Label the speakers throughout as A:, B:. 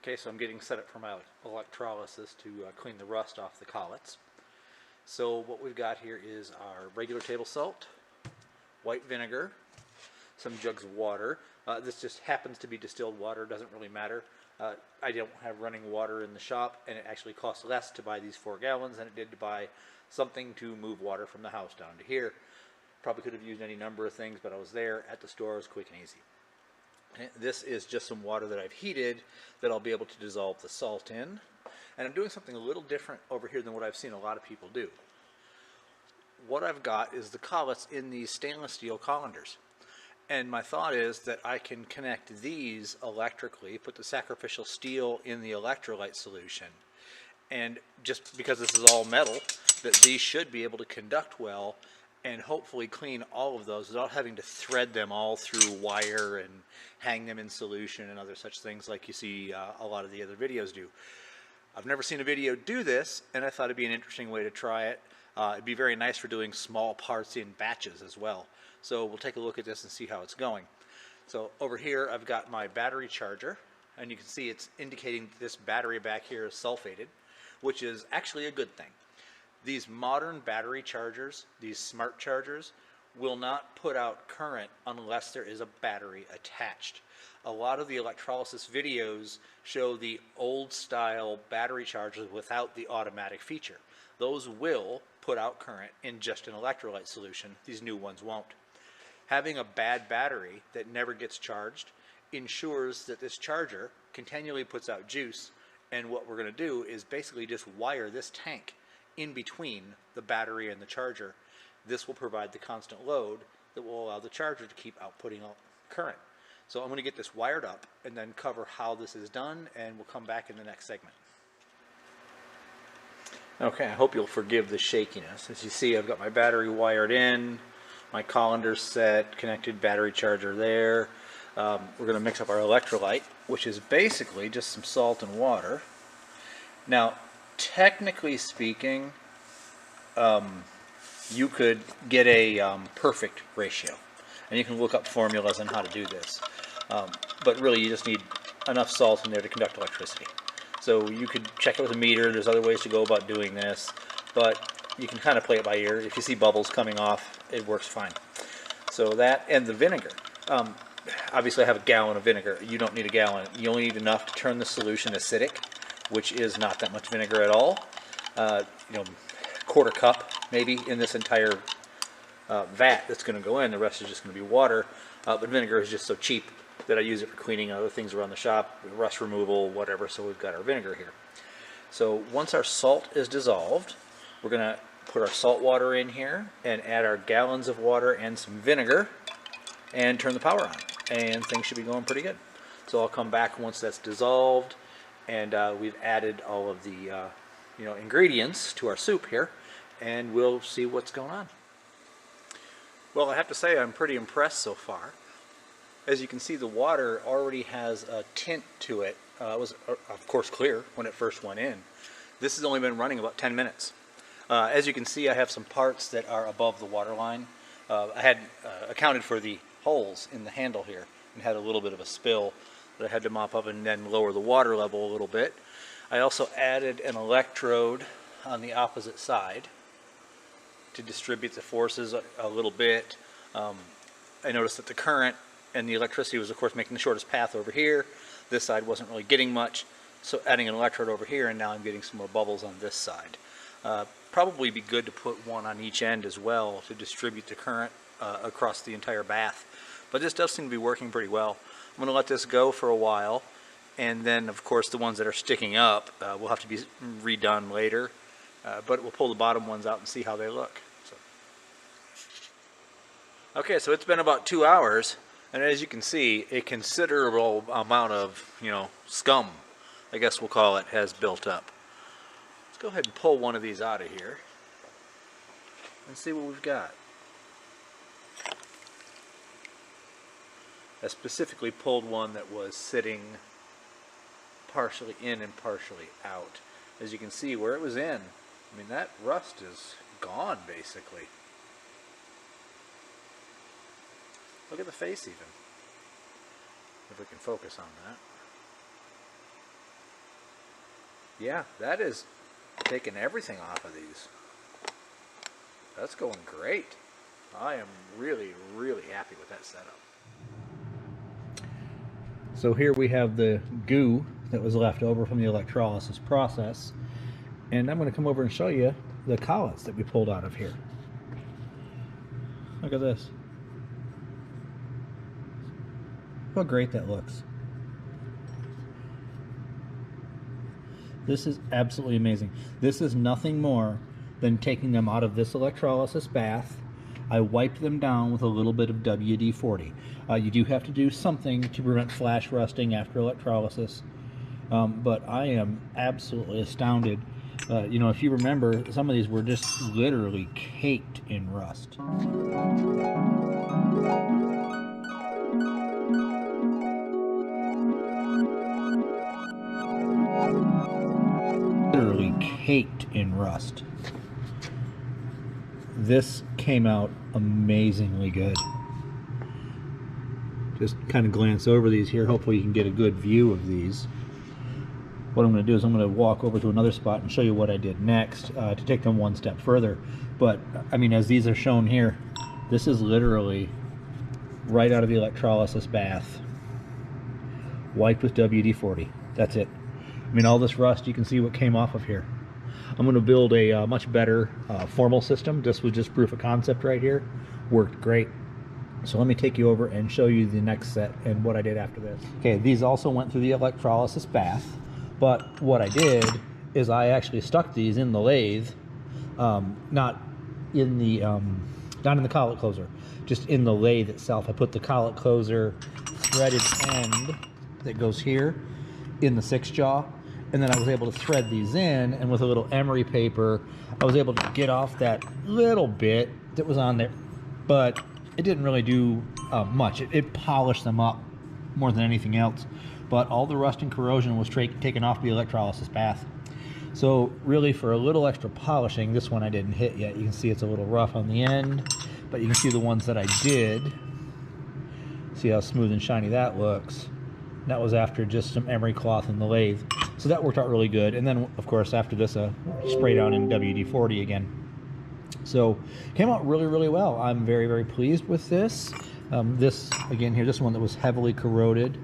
A: Okay, so I'm getting set up for my electrolysis to clean the rust off the collets. So what we've got here is our regular table salt, white vinegar, some jugs of water. This just happens to be distilled water, doesn't really matter. I don't have running water in the shop, and it actually costs less to buy these 4 gallons than it did to buy something to move water from the house down to here. Probably could have used any number of things, but I was there at the store, it was quick and easy. This is just some water that I've heated that I'll be able to dissolve the salt in. And I'm doing something a little different over here than what I've seen a lot of people do. What I've got is the collets in these stainless steel colanders. And my thought is that I can connect these electrically, put the sacrificial steel in the electrolyte solution. And just because this is all metal, that these should be able to conduct well and hopefully clean all of those without having to thread them all through wire and hang them in solution and other such things like you see a lot of the other videos do. I've never seen a video do this, and I thought it'd be an interesting way to try it. It'd be very nice for doing small parts in batches as well. So we'll take a look at this and see how it's going. So over here I've got my battery charger, and you can see it's indicating this battery back here is sulfated, which is actually a good thing. These modern battery chargers, these smart chargers, will not put out current unless there is a battery attached. A lot of the electrolysis videos show the old style battery chargers without the automatic feature. Those will put out current in just an electrolyte solution. These new ones won't. Having a bad battery that never gets charged ensures that this charger continually puts out juice, and what we're going to do is basically just wire this tank in between the battery and the charger. This will provide the constant load that will allow the charger to keep outputting current. So I'm going to get this wired up and then cover how this is done, and we'll come back in the next segment. Okay, I hope you'll forgive the shakiness. As you see, I've got my battery wired in, my colander set, connected battery charger there. We're going to mix up our electrolyte, which is basically just some salt and water. Now, technically speaking, you could get a perfect ratio, and you can look up formulas on how to do this. But really, you just need enough salt in there to conduct electricity. So you could check it with a meter. There's other ways to go about doing this, but you can kind of play it by ear. If you see bubbles coming off, it works fine. So that, and the vinegar. Obviously, I have a gallon of vinegar. You don't need a gallon. You only need enough to turn the solution acidic, which is not that much vinegar at all. Quarter cup maybe in this entire vat that's going to go in. The rest is just going to be water. But vinegar is just so cheap that I use it for cleaning other things around the shop, rust removal, whatever. So we've got our vinegar here. So once our salt is dissolved, we're going to put our salt water in here and add our gallons of water and some vinegar and turn the power on. And things should be going pretty good. So I'll come back once that's dissolved and we've added all of the ingredients to our soup here, and we'll see what's going on. Well, I have to say I'm pretty impressed so far. As you can see, the water already has a tint to it. It was, of course, clear when it first went in. This has only been running about 10 minutes. As you can see, I have some parts that are above the water line. I had accounted for the holes in the handle here and had a little bit of a spill that I had to mop up and then lower the water level a little bit. I also added an electrode on the opposite side to distribute the forces a little bit. I noticed that the current and the electricity was, of course, making the shortest path over here. This side wasn't really getting much, so adding an electrode over here, and now I'm getting some more bubbles on this side. Probably be good to put one on each end as well to distribute the current across the entire bath. But this does seem to be working pretty well. I'm going to let this go for a while, and then, of course, the ones that are sticking up will have to be redone later. But we'll pull the bottom ones out and see how they look. Okay, so it's been about 2 hours, and as you can see, a considerable amount of, scum, I guess we'll call it, has built up. Let's go ahead and pull one of these out of here and see what we've got. I specifically pulled one that was sitting partially in and partially out. As you can see, where it was in, that rust is gone, basically. Look at the face even, if we can focus on that. Yeah, that is taking everything off of these. That's going great. I am really, really happy with that setup. So here we have the goo that was left over from the electrolysis process. And I'm going to come over and show you the collets that we pulled out of here. Look at this. How great that looks. This is absolutely amazing. This is nothing more than taking them out of this electrolysis bath. I wiped them down with a little bit of WD-40. You do have to do something to prevent flash rusting after electrolysis, but I am absolutely astounded. You know, if you remember, some of these were just literally caked in rust. Literally caked in rust. This came out amazingly good. Just kind of glance over these here. Hopefully you can get a good view of these. What I'm going to do is I'm going to walk over to another spot and show you what I did next to take them one step further. But I mean, as these are shown here, this is literally right out of the electrolysis bath, wiped with WD-40. That's it. I mean, all this rust, you can see what came off of here. I'm going to build a much better formal system. This was just proof of concept right here. Worked great. So let me take you over and show you the next set and what I did after this. Okay, these also went through the electrolysis bath, but what I did is I actually stuck these in the lathe, not in the collet closer, just in the lathe itself. I put the collet closer threaded end that goes here in the 6-jaw, and then I was able to thread these in, and with a little emery paper I was able to get off that little bit that was on there, but it didn't really do much. It polished them up more than anything else, but all the rust and corrosion was taken off the electrolysis bath. So really, for a little extra polishing, this one I didn't hit yet. You can see it's a little rough on the end, but you can see the ones that I did. See how smooth and shiny that looks. That was after just some emery cloth in the lathe. So that worked out really good. And then, of course, after this, spray down in WD-40 again. So came out really, really well. I'm very, very pleased with this. This, again here, this one that was heavily corroded.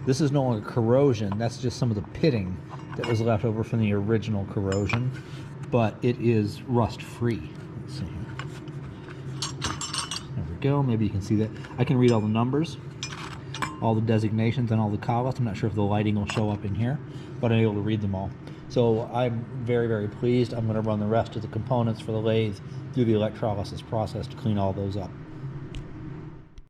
A: This is no longer corrosion. That's just some of the pitting that was left over from the original corrosion. But it is rust-free. Let's see here. There we go. Maybe you can see that. I can read all the numbers, all the designations, and all the collets. I'm not sure if the lighting will show up in here, but I'm able to read them all. So I'm very, very pleased. I'm going to run the rest of the components for the lathe through the electrolysis process to clean all those up.